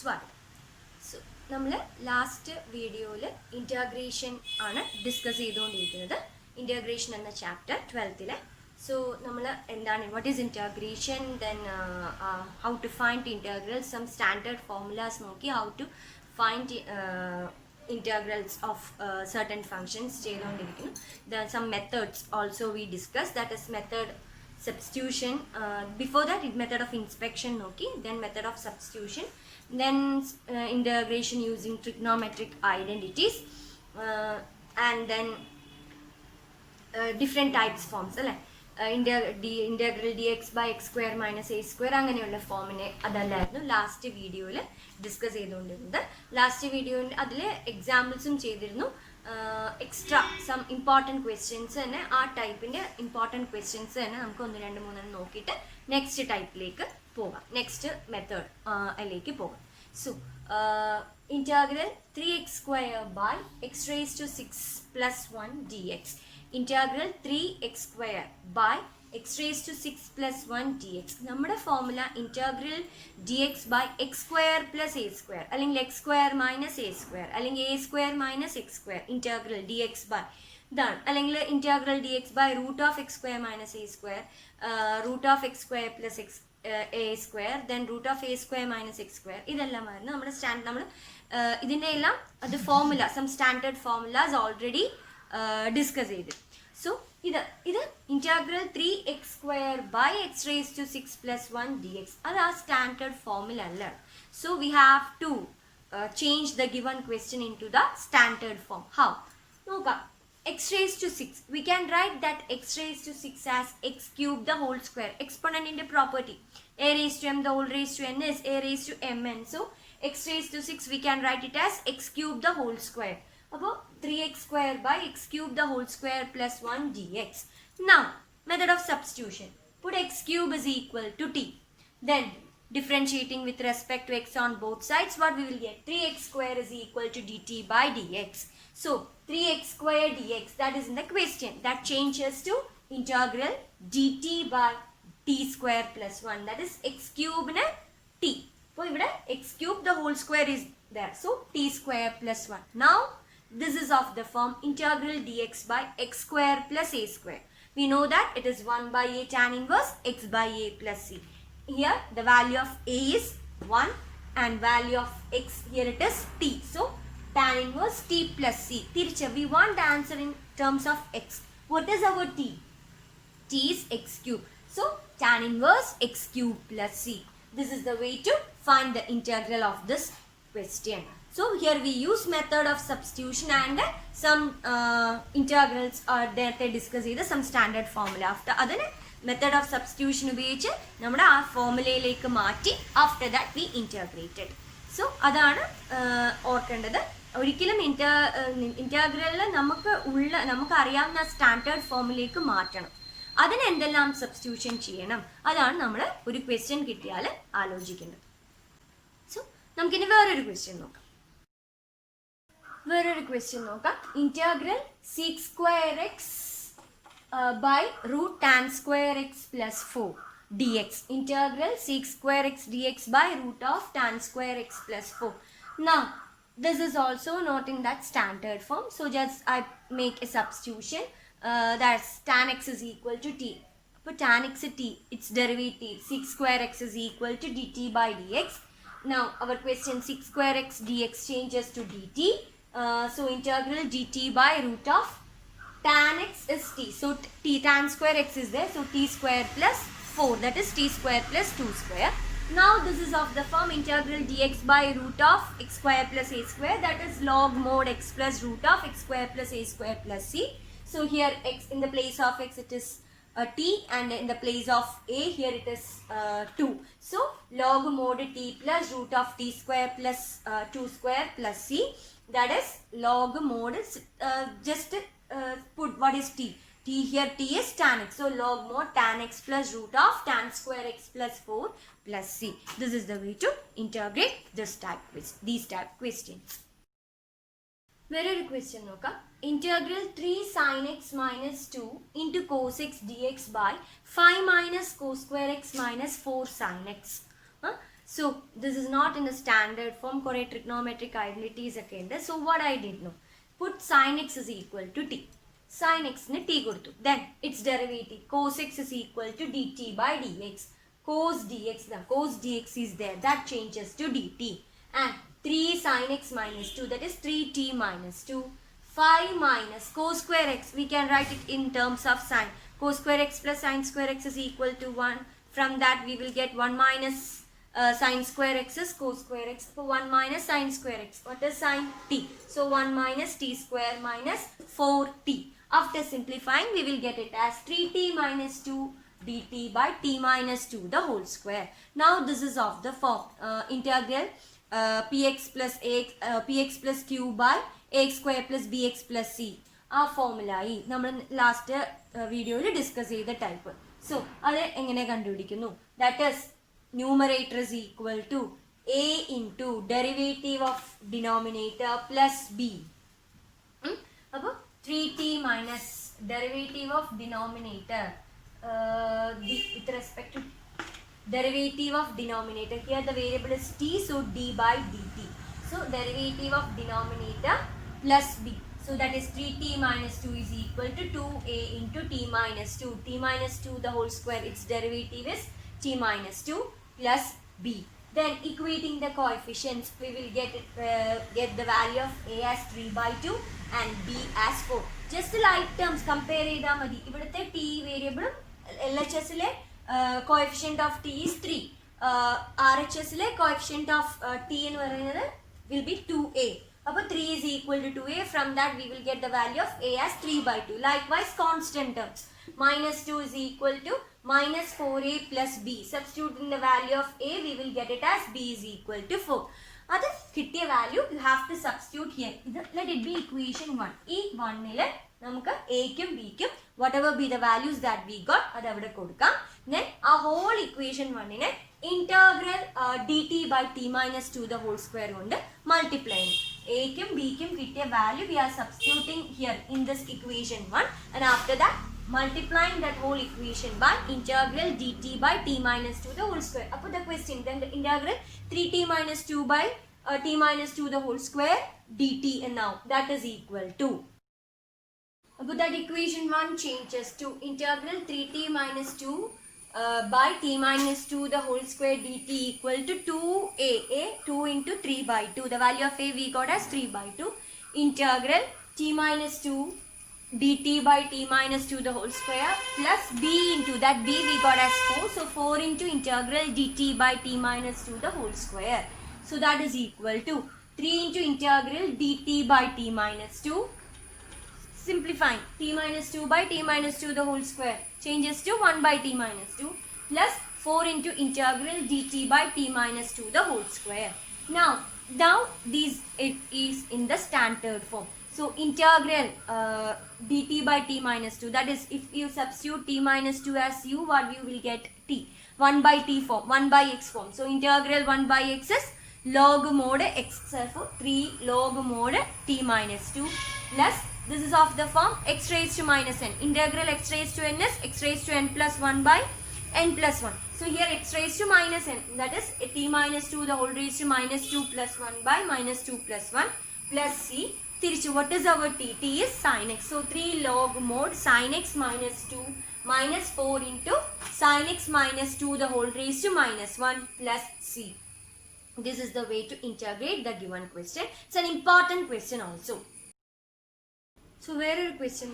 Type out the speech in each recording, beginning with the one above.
സ്വാഗതം. സോ നമ്മൾ ലാസ്റ്റ് വീഡിയോയിൽ ഇൻറ്റഗ്രേഷൻ ആണ് ഡിസ്കസ് ചെയ്തുകൊണ്ടിരിക്കുന്നത്. ഇൻറ്റഗ്രേഷൻ എന്ന ചാപ്റ്റർ 12ലെ. സോ നമ്മൾ എന്താണ് what is integration, then how to find integral, some standard formulas നോക്കി how to find integrals of certain functions ചെയ്തുകൊണ്ടിരിക്കുന്നു. Some methods also we discussed, that is method substitution, before that method of inspection noki, then method of substitution, then integration using trigonometric identities, and then different types forms alle integral dx by x square minus a square അങ്ങനെയുള്ള ഫോമിനെ അതല്ലായിരുന്നു last വീഡിയോയിൽ discuss ചെയ്തുകൊണ്ടിരുന്നത്. Last വീഡിയോയിൽ അതിൽ എക്സാമ്പിൾസും ചെയ്തിരുന്നു. Extra some important questions തന്നെ, ആ ടൈപ്പിൻ്റെ important questions തന്നെ നമുക്ക് 1, 2, 3 നോക്കിയിട്ട് നെക്സ്റ്റ് ടൈപ്പിലേക്ക് പോകാം, നെക്സ്റ്റ് മെത്തേഡ് അതിലേക്ക് പോകാം. So integral 3x square by x raised to 6 plus 1 dx. Integral 3x square by x raised to 6 plus 1 dx. നമ്മുടെ formula integral dx by x square plus a square, അല്ലെങ്കിൽ x square minus a square, അല്ലെങ്കിൽ a square minus x square, integral dx by ഇതാണ്. അല്ലെങ്കിൽ integral dx by root of x square minus a square, root of x square plus a square, then root of a square minus x square. ഇതെല്ലാമായിരുന്നു നമ്മുടെ നമ്മൾ ഇതിൻ്റെ എല്ലാം അത് formula, some standard formulas already discuss ചെയ്ത്. So ഇത് integral 3x square by x raise to 6 plus 1 dx. അത് ആ standard formula അല്ല. So we have to change the given question into the standard form. How നോക്കാം. x raised to 6, we can write that x raised to 6 as x cube the whole square. Exponent in the property, a raised to m the whole raised to n is a raised to mn. So x raised to 6 we can write it as x cube the whole square. Appo 3x square by x cube the whole square plus 1 dx. Now method of substitution, put x cube is equal to t, then differentiating with respect to x on both sides, what we will get? 3x square is equal to dt by dx. So 3x square dx, that is in the question, that changes to integral dt by t square plus 1, that is x cube na t. So here x cube the whole square is there, so t square plus 1. Now this is of the form integral dx by x square plus a square. We know that it is 1 by a tan inverse x by a plus c. Here the value of a is 1 and value of x, here it is t. So tan inverse t plus c. We want the answer in terms of x. What is our t? T is x cube. So tan inverse x cube plus c. This is the way to find the integral of this question. So here we use method of substitution and some integrals are there they discuss either some standard formula. After other method of substitution ഉപയോഗിച്ച് നമ്മുടെ ആ ഫോർമുലയിലേക്ക് മാറ്റി after that we integrated. So അതാണ് ഓർക്കേണ്ടത്. ഒരിക്കലും ഇൻറ്റഗ്രലിൽ നമുക്ക് അറിയാവുന്ന standard ഫോമിലേക്ക് മാറ്റണം. അതിന് എന്തെല്ലാം സബ്സ്റ്റിറ്റ്യൂഷൻ ചെയ്യണം, അതാണ് നമ്മൾ ഒരു ക്വസ്റ്റ്യൻ കിട്ടിയാൽ ആലോചിക്കേണ്ടത്. സോ നമുക്കിനി വേറൊരു ക്വസ്റ്റ്യൻ നോക്കാം. Integral sec square x by root tan square x plus 4 dx. Integral sec square x dx by root of tan square x plus 4. Now this is also not in that standard form, so just I make a substitution, that's tan x is equal to t. For tan x is t, its derivative sec square x is equal to dt by dx. Now our question, sec square x dx changes to dt, so integral dt by root of tan x is t, so t tan square x is there, so t square plus 4, that is t square plus 2 square. Now this is of the form integral dx by root of x square plus a square, that is log mod x plus root of x square plus a square plus c. So here x, in the place of x it is t, and in the place of a here it is 2. So log mod t plus root of t square plus 2 square plus c, that is log mod just put what is t. T here t is tan x, so log mod tan x plus root of tan square x plus 4 plus c. This is the way to integrate these type questions. വേറൊരു question നോക്കാം. integral 3 sin x minus 2 into cos x dx by 5 minus cos square x minus 4 sin x. So this is not in the standard form. Kore trigonometric identities ഒക്കെ ഉണ്ട്. So what I did know, put sin x is equal to t. Sin x ന് t കൊടുത്തു. Then its derivative cos x is equal to dt by dx. Cos dx, the cos dx is there, that changes to dt. And 3 sin x minus 2, that is 3t minus 2. 5 minus cos square x, we can write it in terms of sin. Cos square x plus sin square x is equal to 1. From that we will get 1 minus sin square x is cos square x. So 1 minus sin square x. What is sin t? So 1 minus t square minus 4t. After simplifying, we will get it as 3t minus 2 dt by t minus 2 the whole square. Now this is of the form integral px plus ax px plus q by ax square plus bx plus c. ആ ഫോമുലായി നമ്മൾ last വീഡിയോയിൽ discuss ചെയ്ത type. So അത് എങ്ങനെ കണ്ടുപിടിക്കുന്നു? That is numerator is equal to a into derivative of denominator plus B. അപ്പോൾ 3t minus derivative of denominator with respect to derivative of denominator. Here the variable is t, so d by dt. So derivative of denominator plus b. So that is 3t minus 2 is equal to 2a into t minus 2. T minus 2 the whole square, its derivative is t minus 2 plus b. Then equating the coefficients, we will get the value of a as 3 by 2 and b as 4. Just like terms compare ചെയ്താൽ മതി. ഇവിടുത്തെ t വേരിയബിളും LHS ലെ coefficient of t is 3. RHS ലെ coefficient of t എന്ന് പറയുന്നത് will be 2a. അപ്പോൾ 3 is equal to 2a. From that we will get the value of a as 3 by 2. Likewise constant terms. Minus 2 is equal to minus 4a plus b. Substituting the value of a, we will get it as b is equal to 4. അത് കിട്ടിയ value you have to substitute here. Let it be equation 1. ഈ 1ൽ നമുക്ക് എക്കും ബിക്കും whatever be the values that we got അത് അവിടെ കൊടുക്കാം. Then ആ whole equation 1നെ integral dt by t minus 2 the whole square കൊണ്ട് multiply ചെയ്യും. എക്കും ബിക്കും കിട്ടിയ value we are substituting here in this equation 1 and after that multiplying that whole equation by integral dt by t minus 2 the whole square. Upon the question, then the integral 3t minus 2 by t minus 2 the whole square dt, and now that is equal to, but that equation 1 changes to integral 3t minus 2 by t minus 2 the whole square dt equal to 2a, 2 into 3 by 2. The value of a we got as 3 by 2. Integral t minus 2 dt by t minus 2 the whole square plus b into that b we got as 4. So 4 into integral dt by t minus 2 the whole square. So that is equal to 3 into integral dt by t minus 2. Simplifying, t minus 2 by t minus 2 the whole square changes to 1 by t minus 2 plus 4 into integral dt by t minus 2 the whole square. Now it is in the standard form. So integral dt by t minus 2, that is if you substitute t minus 2 as u, what you will get t, 1 by t form, 1 by x form. So integral 1 by x is log mod x, therefore 3 log mod t minus 2 plus this is of the form x raised to minus n. Integral x raised to n is x raised to n plus 1 by n plus 1. So here x raised to minus n, that is t minus 2 the whole raised to minus 2 plus 1 by minus 2 plus 1 plus c. Tirichu, what is our t? T is sin x. So 3 log mod sin x minus 2 minus 4 into sin x minus 2 the whole raised to minus 1 plus c. This is the way to integrate the given question. It's an important question also. So where is the question?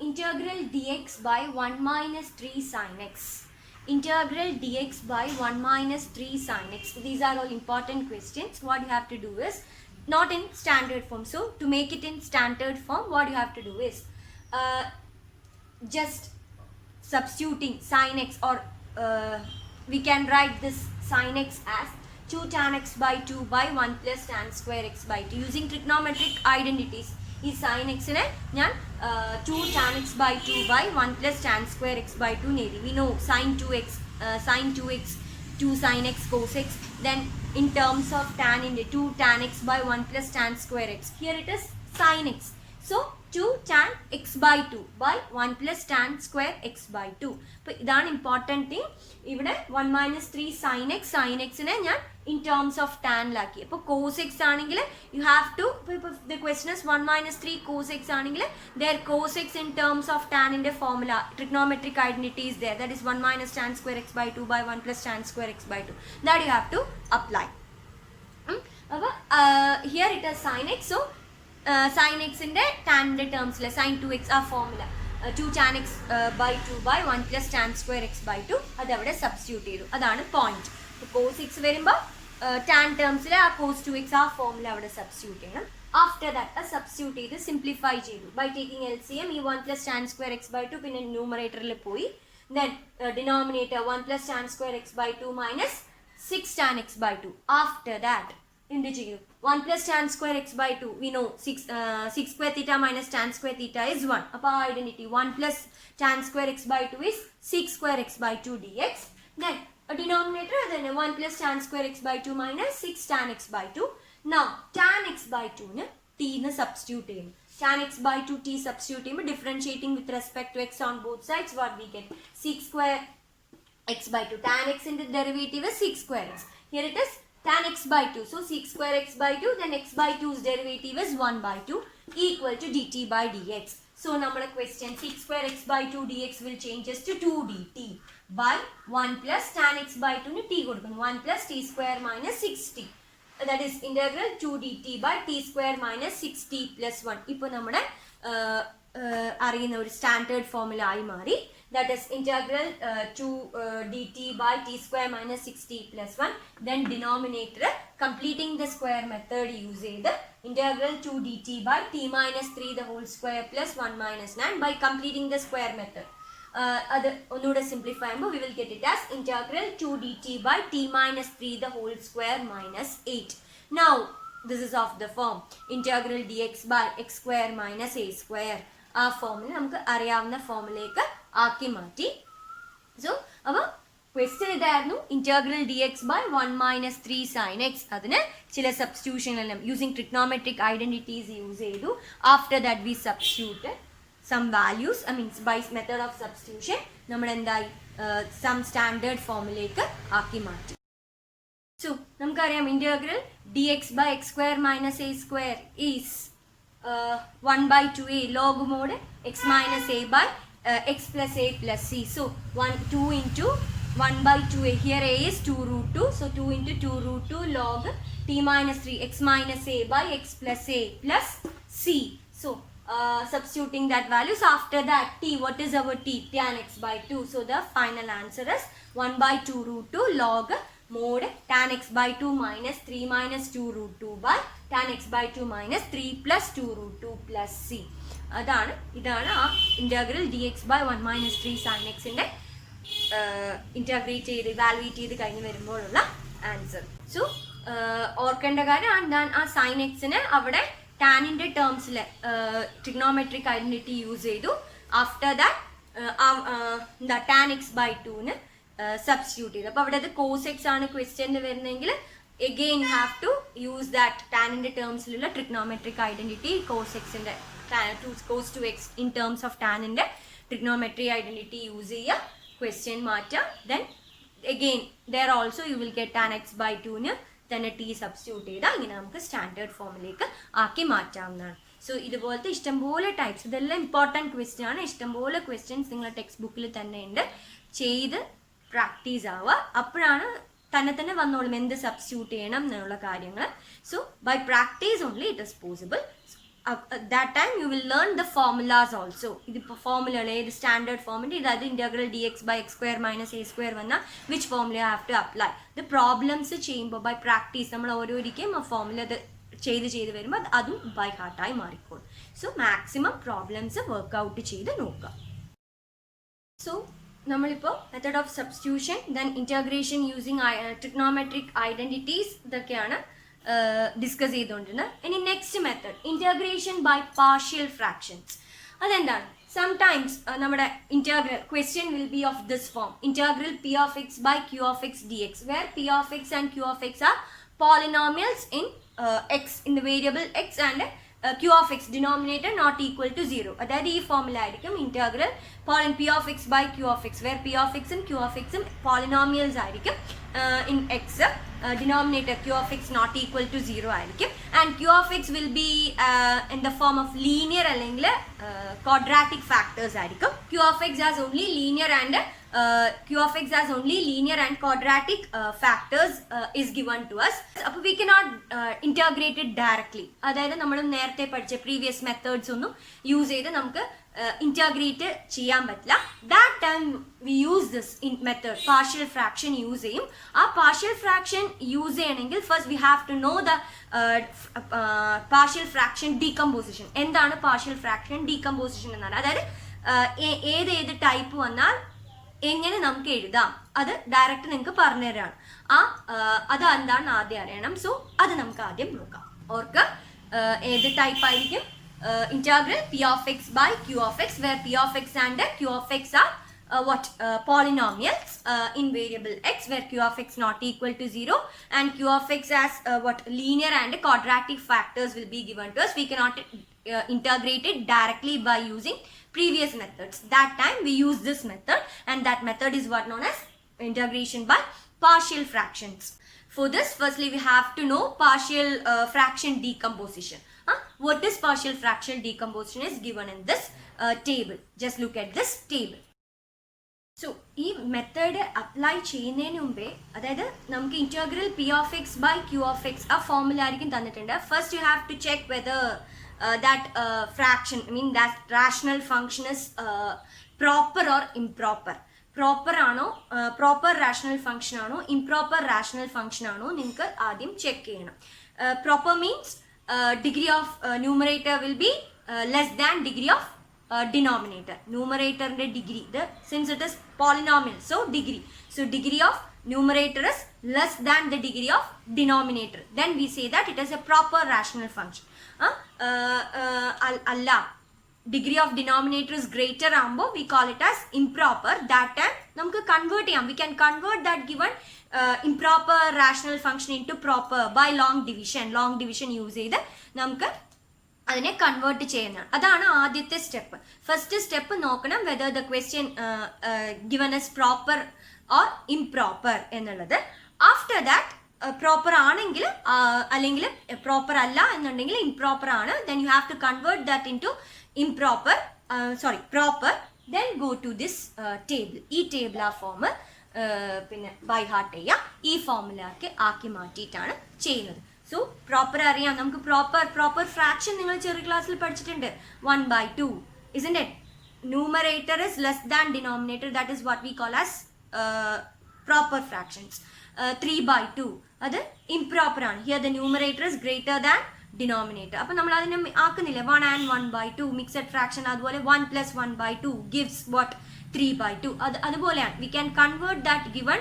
Integral dx by 1 minus 3 sin x. Integral dx by 1 minus 3 sin x. These are all important questions. What you have to do is, not in standard form. So to make it in standard form, what you have to do is just substituting sin x, or we can write this sin x as 2 tan x by 2 by 1 plus tan square x by 2 using trigonometric identities. Is sin x ne 2 tan x by 2 by 1 plus tan square x by 2 nedi. We know sin 2x, 2 sin x cos x. Then in terms of tan, into 2 tan x by 1 plus tan square x. Here it is sin x. So 2 tan x by 2 by 1 plus tan square x by 2. അപ്പോൾ ഇതാണ് important thing. ഇവിടെ 1 minus 3 sin x, sin x-നെ ഞാൻ in terms of tan-ലാക്കി. അപ്പോൾ cos x ആണെങ്കിൽ you have to, ഇപ്പോൾ the question is 1 minus 3 cos x ആണെങ്കിൽ there cos x in terms of tan-ന്റെ formula, trigonometric identity is there. That is 1 minus tan square x by 2 by 1 plus tan square x by 2. That you have to apply. Here it is sin x. So sin x in the tan terms sin 2x are formula 2 tan x by 2 by 1 plus tan square x by 2 അത് അവിടെ substitute ചെയ്തു. അതാണ് point. cos x വരുമ്പോൾ tan termsൽ ആ cos 2x ആ formula അവിടെ substitute ചെയ്യണം. After that substitute ചെയ്ത് സിംപ്ലിഫൈ ചെയ്തു ബൈ ടേക്കിംഗ് LCM. ഈ 1 plus tan square x by 2 പിന്നെ ന്യൂമറേറ്ററിൽ പോയി. then denominator 1 plus tan square x by 2 minus 6 tan x by 2. after that എന്ത് ചെയ്യും? 1 plus tan square x by 2 we know 6 square theta minus tan square theta is 1. അപ്പോൾ identity 1 plus tan square x by 2 is 6 square x by 2 dx. then a denominator then 1 plus tan square x by 2 minus 6 tan x by 2. now tan x by 2 ന് t ന് substitute ചെയ്യും. tan x by 2 t substitute ചെയ്യുമ്പോൾ differentiating with respect to x on both sides what we get 6 square x by 2. tan x ന്റെ derivative is 6 square x. here it is tan x by 2. So 6 square x by 2 then x by 2's derivative is 1 by 2 equal to dt by dx. So നമ്മുടെ question 6 square x by 2 dx will changes to 2 dt by 1 plus tan x by 2 ന് t കൊടുക്കുന്നു 1 plus t square minus 6t. that is integral 2 dt by t square minus 6t plus 1. ഇപ്പോൾ നമ്മുടെ അറിയുന്ന ഒരു standard formula ആയി മാറി. that is integral 2 dt by t square minus 6t plus 1. then denominator completing the square method use ചെയ്ത് integral 2 dt by t minus 3 the whole square plus 1 minus 9 by completing the square method. അത് ഒന്നുകൂടെ simplify ചെയ്യുമ്പോൾ we will get it as integral 2 dt by t minus 3 the whole square minus 8. now this is of the form integral dx by x square minus a square. ആ ഫോമിൽ നമുക്ക് അറിയാവുന്ന ഫോമിലേക്ക് ആക്കി മാറ്റി. സോ അപ്പോൾ ക്വസ്റ്റ്യൻ ഇതായിരുന്നു integral dx by 1 minus 3 sin x. അതിന് ചില സബ്സ്റ്റിറ്റ്യൂഷൻ എല്ലാം യൂസിങ് ട്രിഗ്നോമെട്രിക് ഐഡന്റിറ്റീസ് യൂസ് ചെയ്തു. After that we substitute some values by method of substitution നമ്മൾ എന്തായി സം സ്റ്റാൻഡേർഡ് ഫോമിലേക്ക് ആക്കി മാറ്റി. സോ നമുക്കറിയാം integral dx by x square minus a square is 1 by 2a log mode x minus a by x plus a plus c. so 2 into 1 by 2a. here a is 2 root 2. so 2 into 2 root 2 log t minus 3 x minus a by x plus a plus c. so substituting that values. after that t, what is our t? tan x by 2. so the final answer is 1 by 2 root 2 log mod tan x by 2 minus 3 minus 2 root 2 by tan x by 2 minus 3 plus 2 root 2 plus c. ഇതാണ് ആ integral dx by 1 minus 3 sin x ന്റെ integrate ചെയ്ത് evaluate ചെയ്ത് കഴിഞ്ഞ് വരുമ്പോഴുള്ള answer. So ഓർക്കേണ്ട കാര്യം ഞാൻ ആ സൈൻ എക്സിന് അവിടെ ടാനിന്റെ ടേംസിൽ ട്രിഗ്നോമെട്രിക് ഐഡന്റിറ്റി യൂസ് ചെയ്തു. After that tan x by 2ന് സബ്സ്റ്റിറ്റ്യൂട്ട് ചെയ്തു. അപ്പോൾ അവിടെ അത് കോസ് എക്സ് ആണ് ക്വസ്റ്റ്യനിൽ വരുന്നതെങ്കിൽ again you have to use that tan in the terms lilla trigonometric identity cos x in the cos 2x in terms of tan in the trigonometry identity use cheya question matta. then again there also you will get tan x by 2 ന് തന്നെ t substitute ചെയ്താ ഇങ്ങനെ നമുക്ക് standard ഫോമിലേക്ക് ആക്കി മാറ്റാവുന്നതാണ്. So ഇതുപോലത്തെ ഇഷ്ടംപോലെ ടൈപ്സ്, ഇതെല്ലാം ഇമ്പോർട്ടൻറ്റ് ക്വസ്റ്റ്യൻ ആണ്. ഇഷ്ടംപോലെ ക്വസ്റ്റ്യൻസ് നിങ്ങളുടെ ടെക്സ്റ്റ് ബുക്കിൽ തന്നെ ഉണ്ട്. ചെയ്ത് പ്രാക്ടീസ് ആവുക, അപ്പോഴാണ് തന്നെ വന്നോളും എന്ത് സബ്സ്റ്റിറ്റ്യൂട്ട് ചെയ്യണം എന്നുള്ള കാര്യങ്ങൾ. So by practice only it is possible. that time you will learn the formulas also. ഇതിപ്പോൾ ഫോമുലകൾ ഏത് സ്റ്റാൻഡേർഡ് ഫോമിൻ്റെ ഇതായത് integral d x by x square minus a square വന്നാൽ which formula have to apply. ഇത് problems ചെയ്യുമ്പോൾ by practice നമ്മൾ ഓരോരിക്കും ആ ഫോമുല അത് ചെയ്ത് വരുമ്പോൾ അതും ബൈ ഹാർട്ടായി മാറിക്കോളും. സോ മാക്സിമം പ്രോബ്ലംസ് വർക്ക്ഔട്ട് ചെയ്ത് നോക്കുക. സോ നമ്മളിപ്പോൾ method of substitution, then integration using trigonometric identities ഇതൊക്കെയാണ് ഡിസ്കസ് ചെയ്തുകൊണ്ടിരുന്നത്. ഇനി next method integration by partial fractions. അതെന്താണ്? സംടൈംസ് നമ്മുടെ integral question will be of this form: integral P of x by Q of x D x, where P of x and Q of x are polynomials in x, in the variable x and q of x denominator not equal to 0. അതായത് ഈ formula ആയിരിക്കും integral p of x by q of x, where p of x ഉം q of x ഉം polynomials ആയിരിക്കും. In x denominator q of x not equal to 0 ആയിരിക്കും. And q of x will be in the form of linear അല്ലെങ്കിൽ quadratic factors ആയിരിക്കും. q of x has only linear and quadratic factors is given to us. അപ്പോൾ we cannot integrate it directly. അതായത് നമ്മൾ നേരത്തെ പഠിച്ച previous methods ഒന്നും use ചെയ്ത് നമുക്ക് integrate ചെയ്യാൻ പറ്റില്ല. That time we use this method, partial fraction use ചെയ്യും. ആ partial fraction യൂസ് ചെയ്യണമെങ്കിൽ first we have to know the partial fraction decomposition. എന്താണ് partial fraction decomposition എന്നാണ്? അതായത് ഏത് ടൈപ്പ് വന്നാൽ എങ്ങനെ നമുക്ക് എഴുതാം അത് ഡയറക്റ്റ് നിങ്ങൾക്ക് പറഞ്ഞു തരാണ്. അത് എന്താണെന്ന് ആദ്യം അറിയണം. സോ അത് നമുക്ക് ആദ്യം നോക്കാം. ഓർക്ക് ഏത് ടൈപ്പ് ആയിരിക്കും? Integral p of x by q of x, where p of x and q of x are polynomials in variable x, where q of x not equal to 0 and q of x as linear and quadratic factors will be given to us. We cannot integrate it directly by using previous methods. That time we use this method, and that method is what known as integration by partial fractions. For this, firstly we have to know partial fraction decomposition. What is partial fraction decomposition is given in this table. Just look at this table. So ഈ method apply ചെയ്യുന്നതിന് മുമ്പേ, അതായത് നമുക്ക് integral p of x by q of x ആ formula ആയിരിക്കും തന്നിട്ടുണ്ട്. First you have to check whether that fraction, I mean that rational function is proper or improper. Proper ആണോ, proper rational function ആണോ, improper rational function ആണോ നിങ്ങൾക്ക് ആദ്യം check ചെയ്യണം. Proper means degree of numerator will be less than degree of denominator. Numerator ന്റെ degree, since it is polynomial, so degree. So degree of numerator is less than the degree of denominator. Then we say that it is a proper rational function. അല്ല, degree of denominator is greater ആകുമ്പോൾ we call it as improper. That time നമുക്ക് convert ചെയ്യാം. We can convert that given improper rational function into proper by long division. Long division use ചെയ്ത് നമുക്ക് അതിനെ convert ചെയ്യുന്നതാണ്. അതാണ് ആദ്യത്തെ സ്റ്റെപ്പ്. ഫസ്റ്റ് സ്റ്റെപ്പ് നോക്കണം whether the question given as proper or improper എന്നുള്ളത്. ആഫ്റ്റർ ദാറ്റ് പ്രോപ്പർ ആണെങ്കിൽ അല്ലെങ്കിൽ പ്രോപ്പർ അല്ല എന്നുണ്ടെങ്കിൽ ഇംപ്രോപ്പർ ആണ്, then you have to convert that into proper, then go to this table. ഈ ടേബിൾ ആ ഫോം പിന്നെ ബൈ ഹാർട്ട് ചെയ്യുക. ഈ ഫോമുലാക്കി ആക്കി മാറ്റിയിട്ടാണ് ചെയ്യുന്നത്. സോ പ്രോപ്പർ അറിയാം നമുക്ക്. പ്രോപ്പർ ഫ്രാക്ഷൻ നിങ്ങൾ ചെറിയ ക്ലാസ്സിൽ പഠിച്ചിട്ടുണ്ട്. 1/2, isn't it? Numerator is less than denominator. That is what we call as proper fractions. 3/2 അത് improper ആണ്. Here the numerator is greater than denominator. അപ്പോൾ നമ്മൾ അതിനെ ആക്കുന്നില്ല. 1 and 1/2 മിക്സഡ് ഫ്രാക്ഷൻ. അതുപോലെ 1 + 1/2 gives what? 3/2. അതുപോലെയാണ്. We can convert that given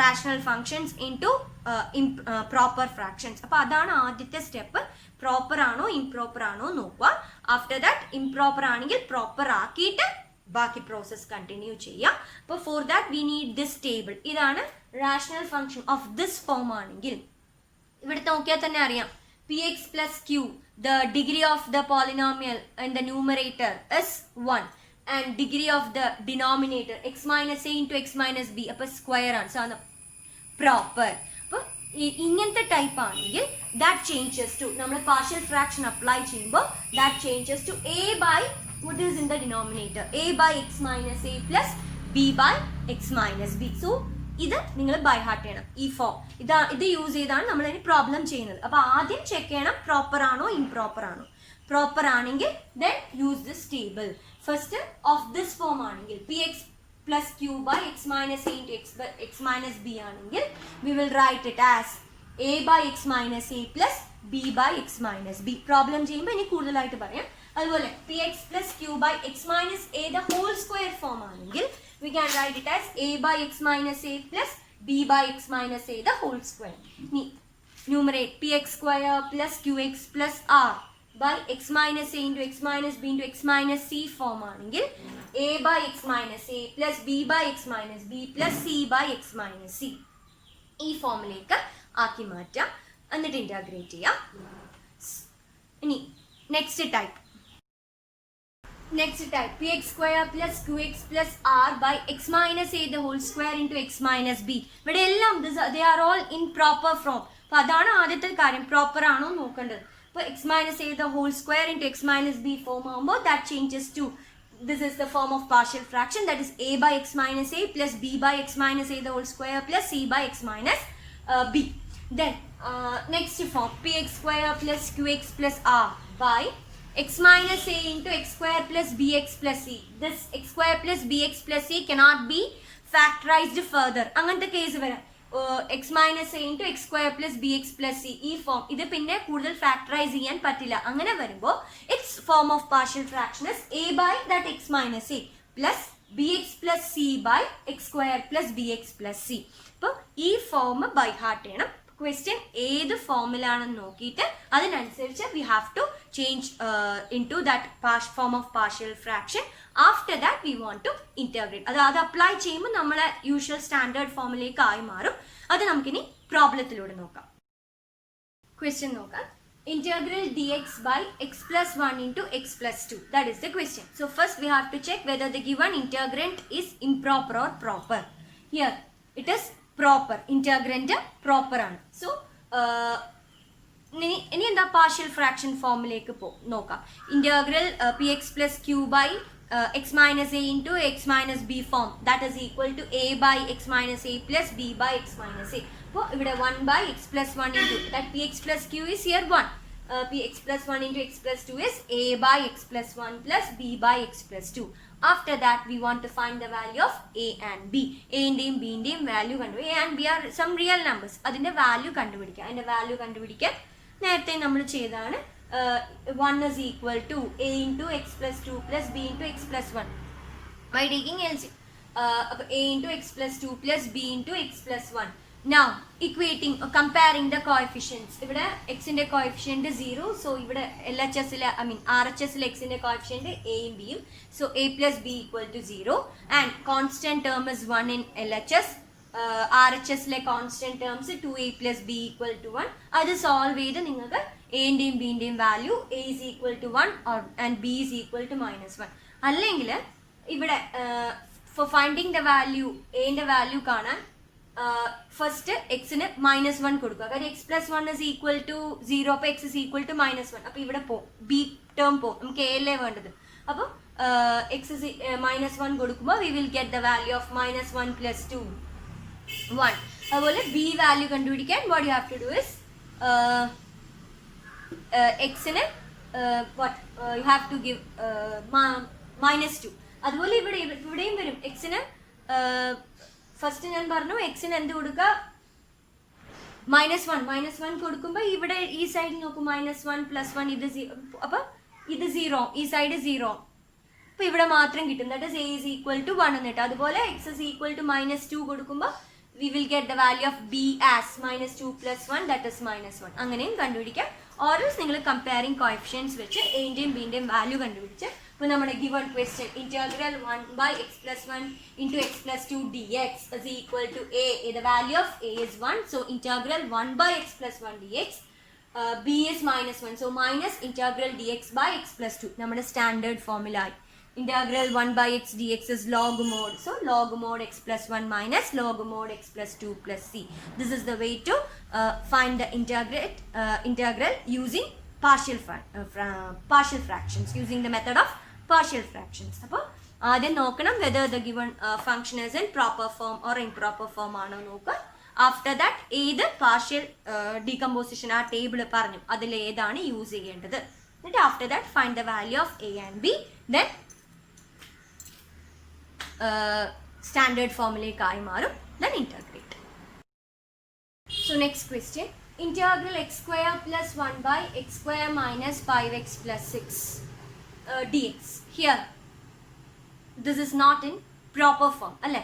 rational functions into proper fractions. അപ്പോൾ അതാണ് ആദ്യത്തെ സ്റ്റെപ്പ്. പ്രോപ്പർ ആണോ ഇംപ്രോപ്പർ ആണോ നോക്കുക. ആഫ്റ്റർ ദാറ്റ് ഇംപ്രോപ്പർ ആണെങ്കിൽ പ്രോപ്പർ ആക്കിയിട്ട് ബാക്കി പ്രോസസ് കണ്ടിന്യൂ ചെയ്യാം. അപ്പോൾ for that we need this table. ഇതാണ് rational function of this form ആണെങ്കിൽ ഇവിടെ നോക്കിയാൽ തന്നെ അറിയാം. px plus q, the degree of the polynomial in the numerator is 1 and degree of the denominator x minus a into x minus b, അപ്പോൾ square ആണ്. So proper. അപ്പോൾ ഇങ്ങനത്തെ type ആണെങ്കിൽ ദാറ്റ് ചേഞ്ചസ് ടു, നമ്മൾ partial fraction apply ചെയ്യുമ്പോൾ that changes to a by what is in the denominator, a by x minus a plus b by x minus b. So ഇത് നിങ്ങൾ by heart ചെയ്യണം. ഈ form ഇത് use ചെയ്താണ് നമ്മൾ അതിന് പ്രോബ്ലം ചെയ്യുന്നത്. അപ്പോൾ ആദ്യം ചെക്ക് ചെയ്യണം പ്രോപ്പർ ആണോ ഇംപ്രോപ്പർ ആണോ. പ്രോപ്പർ ആണെങ്കിൽ then use this table. First of this form ആണെങ്കിൽ px plus q by x minus a into x minus b ആണെങ്കിൽ we will write it as a by x minus a plus b by x minus b. Problem ചെയ്യുമ്പോൾ ഇനി കൂടുതലായിട്ട് പറയാം. അതുപോലെ px plus q by x minus a the whole square form ആണെങ്കിൽ we can write it as a by x minus a plus b by x minus a the whole square. Numerate px square plus qx plus r by x minus a into x minus b into x minus c form ആണെങ്കിൽ a by x minus a plus b by x minus b plus c by x minus c ഈ ഫോമിലേക്ക് ആക്കി മാറ്റാം. എന്നിട്ട് integrate ചെയ്യാം. ഇനി next type px square plus qx plus r by x minus a the whole square into x minus b. ഇവിടെ എല്ലാം they are all in proper form. അപ്പോൾ അതാണ് ആദ്യത്തെ കാര്യം, പ്രോപ്പർ ആണോ നോക്കേണ്ടത്. അപ്പോൾ x minus a the whole square into x minus b form ആകുമ്പോൾ that changes to this is the form of partial fraction, that is a by x minus a plus b by x minus a the whole square plus c by x minus b. Then next form px square plus qx plus r by x minus a into x square plus bx plus c. This x square plus bx plus c cannot be factorized further. അങ്ങനത്തെ case വരാം, x minus a into x square plus bx plus c ഈ form ഇത് പിന്നെ കൂടുതൽ factorise ചെയ്യാൻ പറ്റില്ല. അങ്ങനെ വരുമ്പോൾ its form of partial fraction is a by that x minus a plus bx plus c by x square plus bx plus c. അപ്പോൾ ഈ ഫോം ബൈ ഹാർട്ട് ചെയ്യണം. ക്വസ്റ്റ്യൻ ഏത് ഫോമിലാണെന്ന് നോക്കിയിട്ട് അതിനനുസരിച്ച് we have to change into that form of partial fraction. After that we want to integrate. അത് apply ചെയ്യുമ്പോൾ നമ്മളെ യൂഷ്വൽ സ്റ്റാൻഡേർഡ് ഫോമിലേക്ക് ആയി മാറും. അത് നമുക്കിനി പ്രോബ്ലത്തിലൂടെ നോക്കാം. ക്വസ്റ്റ്യൻ നോക്കാം. Integral dx by x plus 1 into x plus 2. That is the question. So first we have to check whether the given integrand is improper or proper. Here it is proper. Integrand proper ആണ്. So ഇനി എന്താ partial fraction ഫോമിലേക്ക് നോക്കാം. Integral px plus q by x minus a into x minus b form, that is equal to a by x minus a plus b by x minus a. അപ്പോൾ ഇവിടെ 1 by x plus 1 into that px plus q is here 1. Px plus 1 into x plus 2 is a by x plus 1 plus b by x plus 2. After that we want to find the value of a and b. a ന്റെയും b ന്റെയും value കണ്ടുപിടിക്കുക. a and b are some real numbers. അതിന്റെ value കണ്ടുപിടിക്കുക. അതിന്റെ value കണ്ടുപിടിക്കാൻ നേരത്തെ നമ്മൾ ചെയ്തതാണ്. 1 is equal to a into x plus 2 plus b into x plus 1 by taking LCM. A into x plus 2 plus b into x plus 1. Now equating comparing the coefficients. ഇവിടെ x ന്റെ coefficient 0. So ഇവിടെ LHS ലെ RHS ലെ x ന്റെ coefficient a ഉം b ഉം. So a plus b equal to 0 and constant term is 1 in LHS. RHS ലെ constant terms 2a plus b equal to 1. അത് സോൾവ് ചെയ്ത് നിങ്ങൾക്ക് a ന്റെയും b ന്റെയും value a is equal to 1 or and b is equal to -1. അല്ലെങ്കിൽ ഇവിടെ for finding the value a ന്റെ value കാണാൻ ഫസ്റ്റ് എക്സിന് -1 കൊടുക്കുക. കാര്യം x plus 1 is equal to 0. അപ്പോൾ x is equal to -1. അപ്പോൾ ഇവിടെ പോകും, b ടേം പോകും. നമുക്ക് a അല്ലേ വേണ്ടത്. അപ്പോൾ x is -1 കൊടുക്കുമ്പോൾ we will get the value of -1 plus 2 1. അതുപോലെ b വാല്യൂ കണ്ടുപിടിക്കാൻ what you have to do is എക്സിന് what you have to give -2. അതുപോലെ ഇവിടെയും വരും. എക്സിന് ഫസ്റ്റ് ഞാൻ പറഞ്ഞു എക്സിന് എന്ത് കൊടുക്കുക, -1 കൊടുക്കുമ്പോൾ ഇവിടെ ഈ സൈഡ് നോക്കും -1 + 1 ഇത് 0. അപ്പോൾ ഇത് 0, ഈ സൈഡ് 0. അപ്പോൾ ഇവിടെ മാത്രം കിട്ടും. That is a is equal to 1 എന്നിട്ട്. അതുപോലെ x is equal to -2 കൊടുക്കുമ്പോൾ we will get the value of b as -2 plus 1, that is -1. അങ്ങനെയും കണ്ടുപിടിക്കാം. ഓരോ നിങ്ങൾ കമ്പയറിംഗ് കോഎഫിഷ്യൻസ് വെച്ച് a ന്റെയും b ന്റെയും വാല്യൂ കണ്ടുപിടിച്ച് ഇപ്പോൾ നമ്മുടെ given question integral 1 by x plus 1 into x plus 2 dx is equal to a. The value of a is 1. So integral 1 by x plus 1 dx. b is -1. So minus integral dx by x plus 2. നമ്മുടെ standard ഫോമിലായി. Integral 1 by x dx is log mod. So log mod x plus 1 minus log mod x plus 2 plus c. This is the way to find the integral using partial fractions, using the method of partial fractions. അപ്പോൾ ആദ്യം നോക്കണം whether the given function is in proper form or improper form ആണോ നോക്കുക. After that ഏത് partial decomposition ആ table പറഞ്ഞു അതിൽ ഏതാണ് യൂസ് ചെയ്യേണ്ടത്. എന്നിട്ട് after that find the value of a and b. Then standard ഫോമിലേക്കായി മാറും. Then integrate. So next question integral x square plus 1 by x square minus 5x plus 6 dx. Here this is not in proper form alle.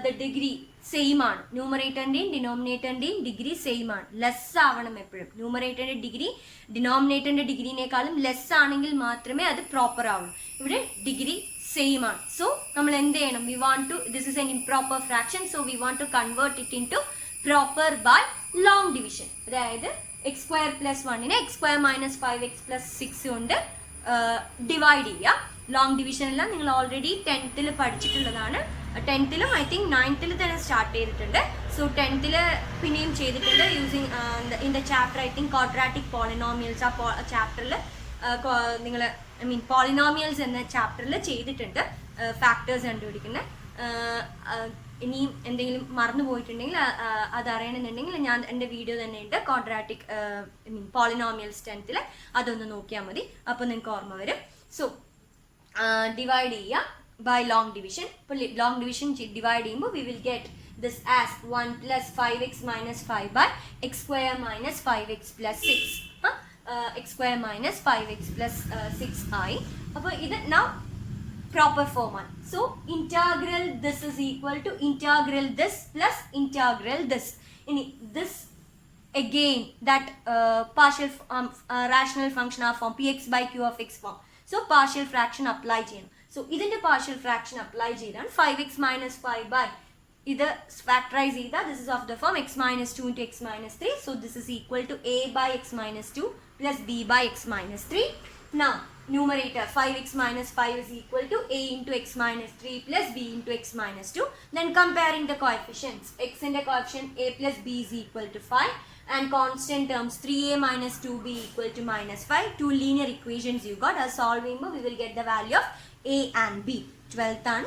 The degree same ആണ്. ന്യൂമറേറ്ററിന്റെയും ഡിനോമിനേറ്ററിന്റെയും degree same ആണ്. Less ആവണം എപ്പോഴും. ന്യൂമറേറ്ററിന്റെ degree ഡിനോമിനേറ്ററിന്റെ ഡിഗ്രീനേക്കാളും less ആണെങ്കിൽ മാത്രമേ അത് proper ആവുള്ളൂ. ഇവിടെ degree same ആണ്. സോ നമ്മൾ എന്ത് ചെയ്യണം, we want to, this is an improper fraction, so we want to convert it in to proper by long division. അതായത് എക്സ് സ്ക്വയർ പ്ലസ് 1നെ x square minus 5x plus 6 കൊണ്ട് divide ചെയ്യുക. Long division എല്ലാം നിങ്ങൾ already 10th പഠിച്ചിട്ടുള്ളതാണ്. 10th I think 9th തന്നെ start ചെയ്തിട്ടുണ്ട്. So 10th പിന്നെയും ചെയ്തിട്ടുണ്ട് using in the chapter I think quadratic polynomials. ആ ചാപ്റ്ററിൽ നിങ്ങൾ ഐ മീൻ പോളിനോമിയൽസ് എന്ന ചാപ്റ്ററിൽ ചെയ്തിട്ടുണ്ട് ഫാക്ടേഴ്സ് കണ്ടുപിടിക്കുന്നത്. ഇനിയും എന്തെങ്കിലും മറന്നു പോയിട്ടുണ്ടെങ്കിൽ അതറിയണമെന്നുണ്ടെങ്കിൽ ഞാൻ എൻ്റെ വീഡിയോ തന്നെ ഉണ്ട് quadratic I mean polynomials 10th അതൊന്ന് നോക്കിയാൽ മതി. അപ്പോൾ നിങ്ങൾക്ക് ഓർമ്മ വരും. സോ ഡിവൈഡ് ചെയ്യുക ബൈ ലോങ് ഡിവിഷൻ. ഇപ്പോൾ ലോങ് ഡിവിഷൻ ഡിവൈഡ് ചെയ്യുമ്പോൾ we will get this as 1 plus 5x minus 5 by x square minus 5x plus 6. X square minus 5x plus 6 ആയി. അപ്പോൾ ഇത് now proper form ആണ്. So integral this is equal to integral this plus integral this. ഇനി this again that partial rational function of form px by q of x form. So partial fraction apply ചെയ്യണം. So ഇതിന്റെ partial fraction apply ചെയ്താണ് 5x minus 5 by ഇത് factorize ചെയ്താൽ this is of the form x minus 2 into x minus 3. So this is equal to a by x minus 2 plus b by x minus 3. Now numerator 5x minus 5 is equal to a into x minus 3 plus b into x minus 2. Then comparing the coefficients, x in the coefficient a plus b is equal to 5 and constant terms 3a minus 2b equal to minus 5. Two linear equations you got. As solving we will get the value of a and b. 12th ആണ്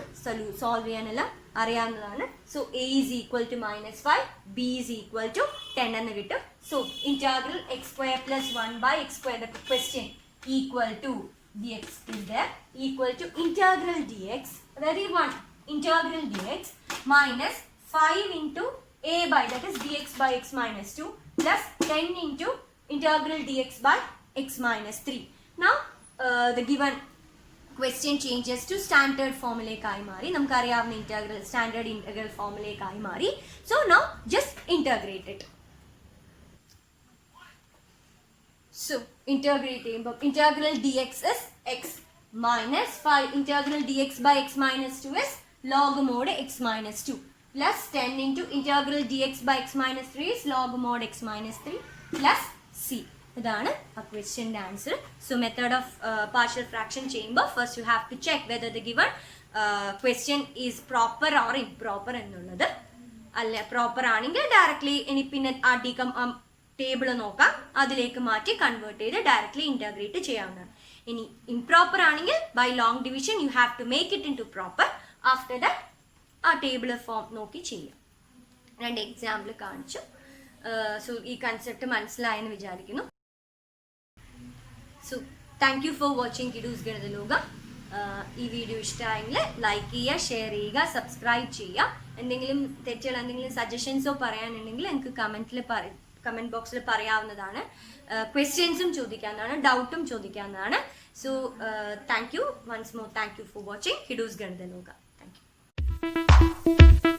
solve ചെയ്യാനുള്ള അറിയാവുന്നതാണ്. So A is equal to minus 5, B is equal to 10 എന്ന് കിട്ടും. So integral x square plus 1 by x square the question equal to the x is there equal to integral D x, അതായത് ഈ 1 integral D x minus 5 into A by that is D x by x minus 2 plus 10 into integral D x by x minus 3. Now the given question changes to standard ഫോമിലേക്കായി മാറി. നമുക്കറിയാവുന്ന integral standard integral ഫോമിലേക്കായി മാറി. So now just integrate it. So integrate ചെയ്യുമ്പോൾ integral D x is x minus 5 integral D x by x minus 2 is log mod x minus 2 plus 10 into integral D x by x minus 3 is log mod x minus 3 plus C. ഇതാണ് ആ ക്വസ്റ്റ്യൻ്റെ answer. So method of partial fraction ചെയ്യുമ്പോൾ first you have to check whether the given question is proper or improper എന്നുള്ളത്. അല്ല proper ആണെങ്കിൽ directly ഇനി പിന്നെ ആ ടേബിൾ നോക്കാം, അതിലേക്ക് മാറ്റി കൺവേർട്ട് ചെയ്ത് ഡയറക്ട്ലി ഇൻറ്റഗ്രേറ്റ് ചെയ്യാവുന്നതാണ്. ഇനി ഇംപ്രോപ്പർ ആണെങ്കിൽ by long division you have to make it in to proper. After that ആ ടേബിൾ ഫോം നോക്കി ചെയ്യാം. 2 എക്സാമ്പിൾ കാണിച്ചു. സോ ഈ കൺസെപ്റ്റ് മനസ്സിലായെന്ന് വിചാരിക്കുന്നു. So thank you for watching Kidoos ഗണിതലോകം. ഈ വീഡിയോ ഇഷ്ടമായെങ്കിൽ ലൈക്ക് ചെയ്യുക, ഷെയർ ചെയ്യുക, സബ്സ്ക്രൈബ് ചെയ്യുക. എന്തെങ്കിലും തെറ്റുകൾ എന്തെങ്കിലും സജഷൻസോ പറയാനുണ്ടെങ്കിൽ എനിക്ക് കമൻറ്റ് ബോക്സിൽ പറയാവുന്നതാണ്. ക്വസ്റ്റ്യൻസും ചോദിക്കാവുന്നതാണ്, ഡൗട്ടും ചോദിക്കാവുന്നതാണ്. So thank you once more. Thank you for watching Kidoos ഗണിതലോകം. Thank U.